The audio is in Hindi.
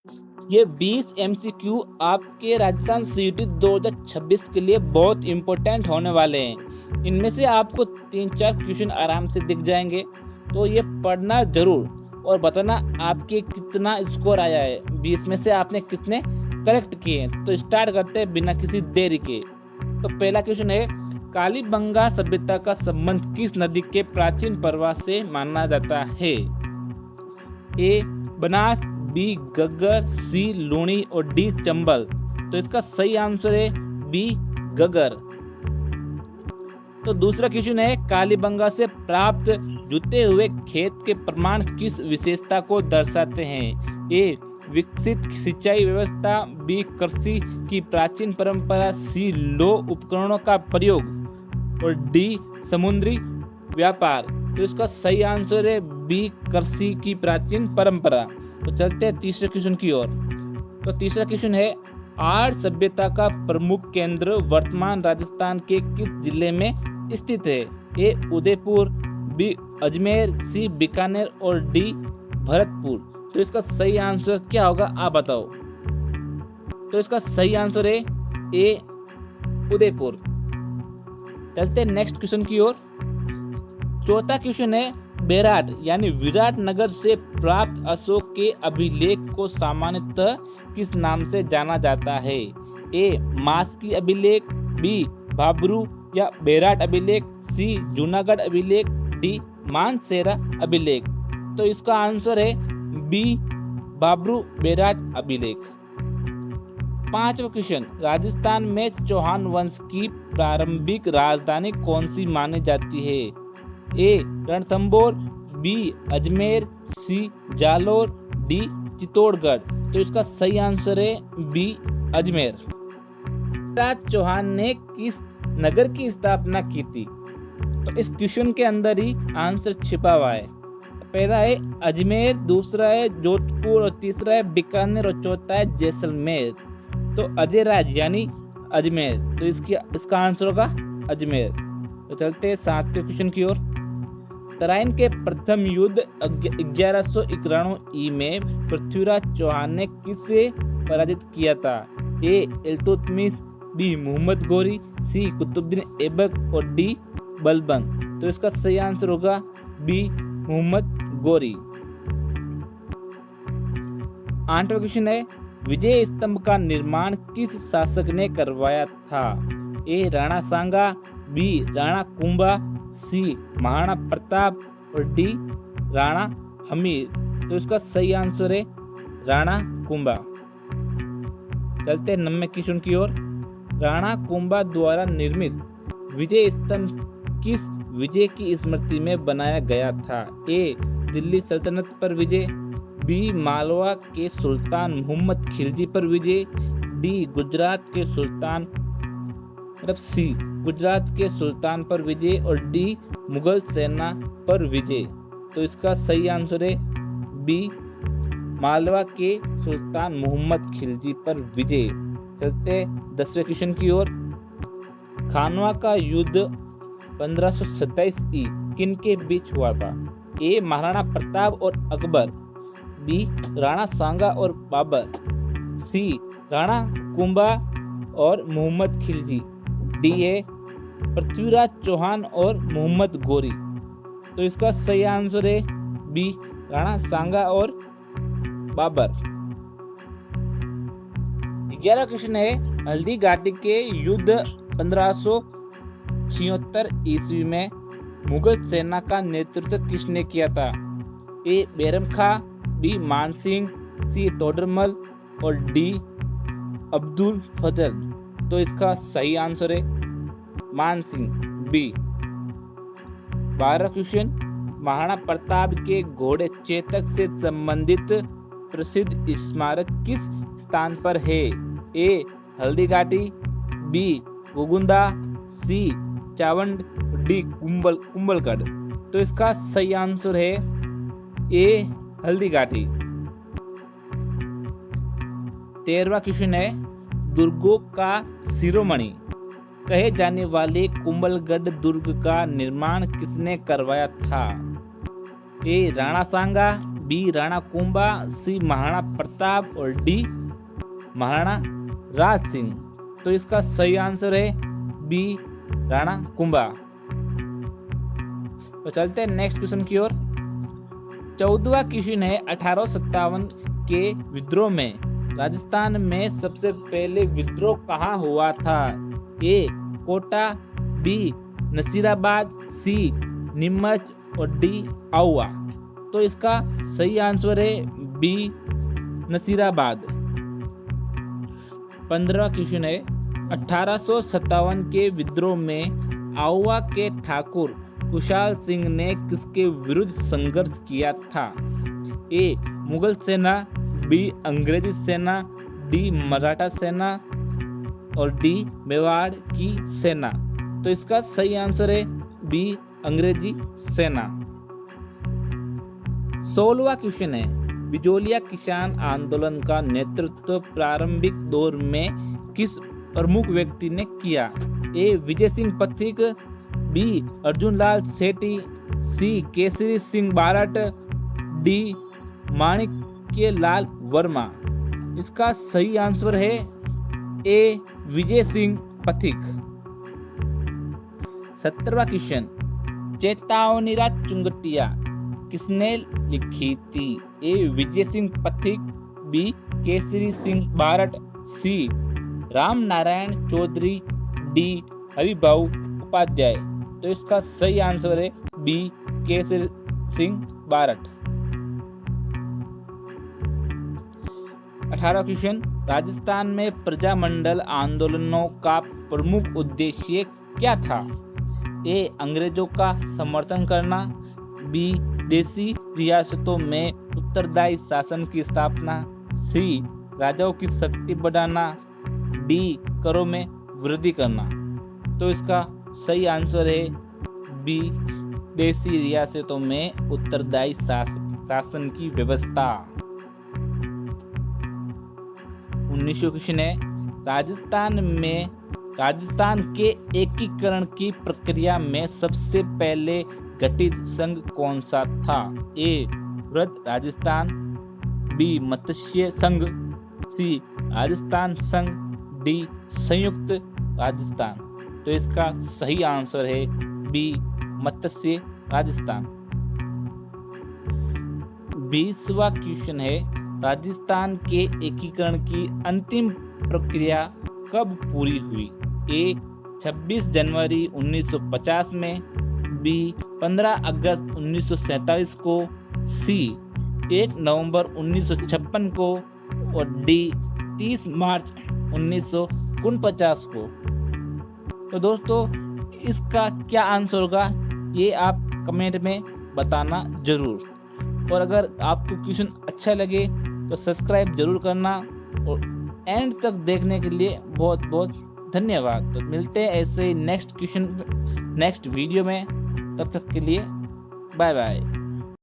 ये 20 एमसीक्यू आपके राजस्थान सीईटी 2026 के लिए बहुत इम्पोर्टेंट होने वाले हैं। इनमें से आपको 3-4 क्वेश्चन आराम से दिख जाएंगे, तो ये पढ़ना जरूर और बताना आपके कितना स्कोर आया है, 20 में से आपने कितने करेक्ट किए हैं। तो स्टार्ट करते हैं बिना किसी देरी के। तो पहला क्वेश्चन है, कालीबंगा सभ्यता का संबंध किस नदी के प्राचीन प्रवाह से माना जाता है? ए बनास, बी गग्गर, सी लूणी और डी चंबल। तो इसका सही आंसर है बी गग्गर। तो दूसरा क्वेश्चन है, कालीबंगा से प्राप्त जुते हुए खेत के प्रमाण किस विशेषता को दर्शाते हैं? ए विकसित सिंचाई व्यवस्था, बी कृषि की प्राचीन परंपरा, सी लो उपकरणों का प्रयोग और डी समुद्री व्यापार। तो इसका सही आंसर है बी कृषि की प्राचीन परंपरा। तो चलते हैं तीसरे क्वेश्चन की ओर। तो तीसरा क्वेश्चन है, आर्य सभ्यता का प्रमुख केंद्र वर्तमान राजस्थान के किस जिले में स्थित है? ए उदयपुर, बी अजमेर, सी बीकानेर और डी भरतपुर। तो इसका सही आंसर क्या होगा, आप बताओ। तो इसका सही आंसर है ए उदयपुर। चलते हैं नेक्स्ट क्वेश्चन की ओर। चौथा क्वेश्चन है, बेराट यानी विराट नगर से प्राप्त अशोक के अभिलेख को सामान्यतः किस नाम से जाना जाता है? ए मास्की अभिलेख, बी बाबरू या बेराट अभिलेख, सी जूनागढ़ अभिलेख, डी मानसेरा अभिलेख। तो इसका आंसर है बी बाबरू बेराट अभिलेख। पांचवा क्वेश्चन, राजस्थान में चौहान वंश की प्रारंभिक राजधानी कौन सी मानी जाती है? ए रणथंभौर, बी अजमेर, सी जालोर, डी चित्तौड़गढ़। तो इसका सही आंसर है बी अजमेर। राज चौहान ने किस नगर की स्थापना की थी? तो इस क्वेश्चन के अंदर ही आंसर छिपा हुआ है। पहला है अजमेर, दूसरा है जोधपुर और तीसरा है बीकानेर और चौथा है जैसलमेर। तो अजय राज यानी अजमेर। तो इसका आंसर होगा अजमेर। तो चलते हैं सातवें क्वेश्चन की ओर। तराइन के प्रथम युद्ध 1191 ई में पृथ्वीराज चौहान ने किसे पराजित किया था? ए इल्तुतमिश, बी मोहम्मद गौरी, सी कुतुबुद्दीन ऐबक और डी बलबन। तो इसका सही आंसर होगा बी मोहम्मद गौरी। आठवां क्वेश्चन है, विजय स्तंभ का निर्माण किस शासक ने करवाया था? ए राणा सांगा, बी राणा कुंभा, सी महाराणा प्रताप और डी राणा हमीर। तो इसका सही आंसर है राणा कुंभा। चलते हैं 9वें क्वेश्चन की ओर। राणा कुंभा द्वारा निर्मित विजय स्तंभ किस विजय की स्मृति में बनाया गया था? ए दिल्ली सल्तनत पर विजय, बी मालवा के सुल्तान मोहम्मद खिलजी पर विजय, डी गुजरात के सुल्तान सी गुजरात के सुल्तान पर विजय और डी मुगल सेना पर विजय। तो इसका सही आंसर है बी मालवा के सुल्तान मोहम्मद खिलजी पर विजय। चलते 10वें क्वेश्चन की ओर। खानवा का युद्ध 1527 ई किन के बीच हुआ था? ए महाराणा प्रताप और अकबर, बी राणा सांगा और बाबर, सी राणा कुंभा और मोहम्मद खिलजी, डी है पृथ्वीराज चौहान और मोहम्मद गौरी। तो इसका सही आंसर है बी राणा सांगा और बाबर। 11 क्वेश्चन है, हल्दी घाटी के युद्ध 1576 ईस्वी में मुगल सेना का नेतृत्व किसने किया था? ए बैरम खां, बी मानसिंह, सी तोडरमल और डी अब्दुल फजल। तो इसका सही आंसर है मानसिंह, बी। 12 क्वेश्चन, महाराणा प्रताप के घोड़े चेतक से संबंधित प्रसिद्ध स्मारक किस स्थान पर है? ए हल्दी घाटी, बी गोगुंदा, सी चावंड, डी कुंभलगढ़। तो इसका सही आंसर है ए हल्दी घाटी। 13वां क्वेश्चन है, दुर्गों का शिरोमणि कहे जाने वाले कुंभलगढ़ दुर्ग का निर्माण किसने करवाया था? ए राणा सांगा, बी राणा कुंभा, सी महाराणा प्रताप और डी महाराणा राज सिंह। तो इसका सही आंसर है बी राणा कुंभा। तो चलते हैं नेक्स्ट क्वेश्चन की ओर। 14वां क्वेश्चन है 1857 के विद्रोह में राजस्थान में सबसे पहले विद्रोह कहाँ हुआ था? ए कोटा, बी नसीराबाद, सी नीमच और डी आउवा। तो इसका सही आंसर है बी नसीराबाद। 15वां क्वेश्चन है 1857 के विद्रोह में आउवा के ठाकुर खुशहाल सिंह ने किसके विरुद्ध संघर्ष किया था? ए मुगल सेना, बी अंग्रेजी सेना, डी मराठा सेना और डी मेवाड़ की सेना। तो इसका सही आंसर है बी अंग्रेजी सेना। 16वां क्वेश्चन है बिजोलिया किसान आंदोलन का नेतृत्व प्रारंभिक दौर में किस प्रमुख व्यक्ति ने किया? ए विजय सिंह पथिक, बी अर्जुन लाल सेठी, सी केसरी सिंह बारट, डी माणिक्य लाल वर्मा। इसका सही आंसर है ए विजय सिंह पथिक। 17वां क्वेश्चन चेतावनीरा चुंगटिया किसने लिखी थी? ए विजय सिंह पथिक, बी केसरी सिंह बारट, सी राम नारायण चौधरी, डी हरिभाऊ उपाध्याय। तो इसका सही आंसर है बी केसरी सिंह बारट। 18वां क्वेश्चन राजस्थान में प्रजामंडल आंदोलनों का प्रमुख उद्देश्य क्या था? ए अंग्रेजों का समर्थन करना, बी देसी रियासतों में उत्तरदायी शासन की स्थापना, सी राजाओं की शक्ति बढ़ाना, डी करों में वृद्धि करना। तो इसका सही आंसर है बी देसी रियासतों में उत्तरदायी शासन की व्यवस्था। 19वां क्वेश्चन है राजस्थान के एकीकरण की प्रक्रिया में सबसे पहले गठित संघ कौन सा था? ए वृहद राजस्थान, बी मत्स्य संघ, सी राजस्थान संघ, डी संयुक्त राजस्थान। तो इसका सही आंसर है बी मत्स्य राजस्थान। 20वां क्वेश्चन है राजस्थान के एकीकरण की अंतिम प्रक्रिया कब पूरी हुई? ए 26 जनवरी 1950 में, बी 15 अगस्त 1947 को, सी 1 नवंबर 1956 को और डी 30 मार्च 1949 को। तो दोस्तों इसका क्या आंसर होगा ये आप कमेंट में बताना जरूर। और अगर आपको क्वेश्चन अच्छा लगे तो सब्सक्राइब जरूर करना और एंड तक देखने के लिए बहुत बहुत धन्यवाद। तो मिलते हैं ऐसे ही नेक्स्ट वीडियो में। तब तक के लिए बाय बाय।